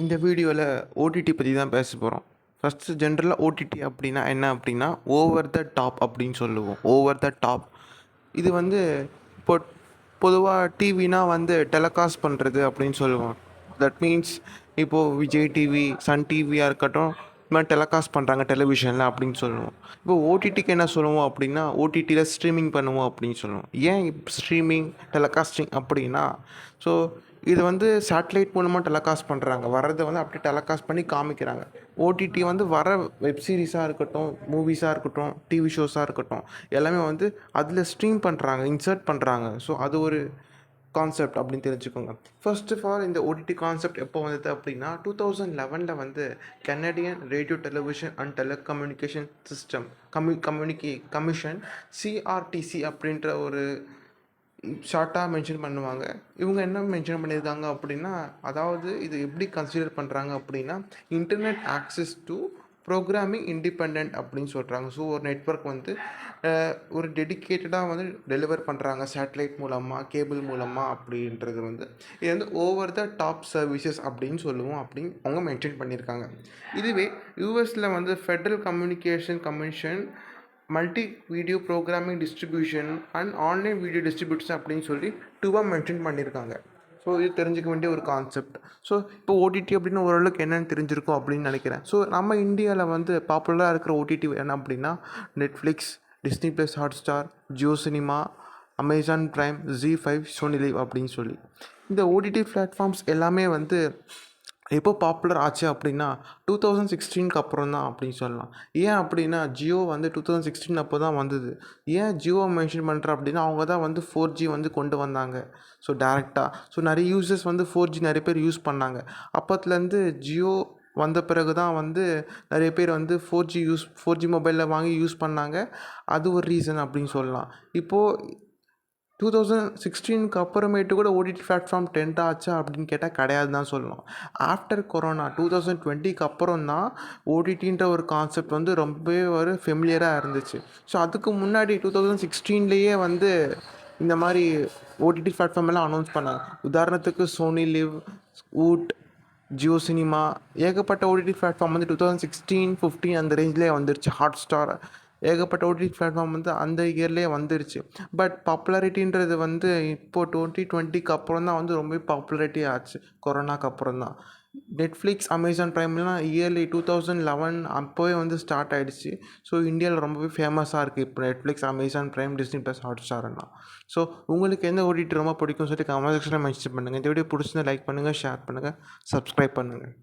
இந்த வீடியோவில் ஓடிடி பற்றி தான் பேச போகிறோம். ஃபஸ்ட்டு ஜென்ரலாக ஓடிடி அப்படின்னா என்ன அப்படின்னா ஓவர் த டாப் அப்படின்னு சொல்லுவோம். ஓவர் த டாப் இது வந்து இப்போ பொதுவாக டிவினா வந்து டெலகாஸ்ட் பண்ணுறது அப்படின்னு சொல்லுவோம். தட் மீன்ஸ் இப்போது விஜய் டிவி, சன் டிவியாக இருக்கட்டும், இது மாதிரி டெலகாஸ்ட் பண்ணுறாங்க டெலிவிஷனில் அப்படின்னு சொல்லுவோம். இப்போ ஓடிடிக்கு என்ன சொல்லுவோம் அப்படின்னா ஓடிடியில் ஸ்ட்ரீமிங் பண்ணுவோம் அப்படின்னு சொல்லுவோம். ஏன் ஸ்ட்ரீமிங் டெலகாஸ்டிங் அப்படின்னா, ஸோ இது வந்து சேட்டலைட் மூலமாக டெலகாஸ்ட் பண்ணுறாங்க. வர்றதை வந்து அப்படியே டெலகாஸ்ட் பண்ணி காமிக்கிறாங்க. ஓடிடி வந்து வர வெப் சீரிஸாக இருக்கட்டும், மூவிஸாக இருக்கட்டும், டிவி ஷோஸாக இருக்கட்டும், எல்லாமே வந்து அதில் ஸ்ட்ரீம் பண்ணுறாங்க, இன்சர்ட் பண்ணுறாங்க. ஸோ அது ஒரு கான்செப்ட் அப்படின்னு தெரிஞ்சுக்கோங்க. ஃபர்ஸ்ட் ஆஃப் ஆல் இந்த ஓடிடி கான்செப்ட் எப்போ வந்தது அப்படின்னா 2011 வந்து Canadian radio television and telecommunication system commission CRTC அப்படின்ற ஒரு ஷார்ட்டாக மென்ஷன் பண்ணுவாங்க. இவங்க என்ன மென்ஷன் பண்ணியிருக்காங்க அப்படின்னா, அதாவது இது எப்படி கன்சிடர் பண்ணுறாங்க அப்படின்னா internet access to programming independent அப்படின்னு சொல்கிறாங்க. ஸோ ஒரு நெட்வொர்க் வந்து ஒரு டெடிக்கேட்டடாக வந்து டெலிவர் பண்ணுறாங்க சேட்டலைட் மூலமாக, கேபிள் மூலமாக அப்படின்றது வந்து இது வந்து ஓவர் த டாப் சர்வீசஸ் அப்படின்னு சொல்லுவோம் அப்படின்னு அவங்க மென்ஷன் பண்ணியிருக்காங்க. இதுவே யூஎஸில் வந்து Federal communication commission multi video programming distribution and online video distribution அப்படின்னு சொல்லி டூவாக மென்ஷன் பண்ணியிருக்காங்க. ஸோ இது தெரிஞ்சுக்க வேண்டிய ஒரு கான்செப்ட். ஸோ இப்போ ஓடிடி அப்படின்னு ஓரளவுக்கு என்னென்னு தெரிஞ்சிருக்கும் அப்படின்னு நினைக்கிறேன். ஸோ நம்ம இந்தியாவில் வந்து பாப்புலராக இருக்கிற ஓடிடி என்ன அப்படின்னா Netflix, Disney plus Hotstar, Jio cinema, Amazon Prime, ஜி5, சோனி லிவ் அப்படின்னு சொல்லி இந்த ஓடிடி பிளாட்ஃபார்ம்ஸ் எல்லாமே வந்து எப்போ பாப்புலர் ஆச்சு அப்படின்னா 2016க்கு அப்புறம் தான் அப்படின்னு சொல்லலாம். ஏன் அப்படின்னா ஜியோ வந்து 2016 அப்போ தான் வந்தது. ஏன் ஜியோ மென்ஷன் பண்ணுறேன் அப்படின்னா அவங்க தான் வந்து 4G வந்து கொண்டு வந்தாங்க. ஸோ டேரெக்டாக நிறைய யூசர்ஸ் வந்து 4G நிறைய பேர் யூஸ் பண்ணாங்க. அப்போத்துலேருந்து ஜியோ வந்த பிறகு தான் வந்து நிறைய பேர் வந்து 4G மொபைலில் வாங்கி யூஸ் பண்ணாங்க. அது ஒரு ரீசன் அப்படின்னு சொல்லலாம். இப்போது 2016க்கு அப்புறமேட்டு கூட ஓடிடி பிளாட்ஃபார்ம் ட்ரெண்ட் ஆச்சா அப்படின்னு கேட்டால் கிடையாது தான் சொல்லணும். ஆஃப்டர் கொரோனா 2020க்கு அப்புறம் தான் ஓடிடின்ற ஒரு கான்செப்ட் வந்து ரொம்பவே ஒரு ஃபெமிலியராக இருந்துச்சு. ஸோ அதுக்கு முன்னாடி 2016லேயே வந்து இந்த மாதிரி ஓடிடி பிளாட்ஃபார்ம் எல்லாம் அனௌன்ஸ் பண்ணாங்க. உதாரணத்துக்கு Sony Liv, Voot, Jio cinema, ஏகப்பட்ட ஓடிடி பிளாட்ஃபார்ம் வந்து 2016-15 அந்த ரேஞ்சிலே வந்துருச்சு. ஹாட்ஸ்டார், ஏகப்பட்ட ஓடிடி பிளாட்ஃபார்ம் வந்து அந்த இயர்லேயே வந்துருச்சு. பட் பாப்புலாரிட்டின்றது வந்து இப்போது 2020க்கு அப்புறம் தான் வந்து ரொம்ப பாப்புலாரிட்டி ஆச்சு. கொரோனாக்கு அப்புறம் தான் நெட்ஃப்ளிக்ஸ், அமேசான் ப்ரைம்லாம் இயர்லி 2011 அப்போவே வந்து ஸ்டார்ட் ஆகிடுச்சு. ஸோ இந்தியாவில் ரொம்பவே ஃபேமஸாக இருக்குது இப்போ Netflix, Amazon Prime, Disney plus ஹாட்ஸ்டார்லாம். ஸோ உங்களுக்கு எந்த ஓடிடி ரொம்ப பிடிக்கும்னு சொல்லிட்டு கமெண்ட் செக்ஷனில் மென்ஷன் பண்ணுங்கள். இந்த வீடியோ பிடிச்சிருந்தா லைக் பண்ணுங்கள், ஷேர் பண்ணுங்கள், சப்ஸ்கிரைப் பண்ணுங்கள்.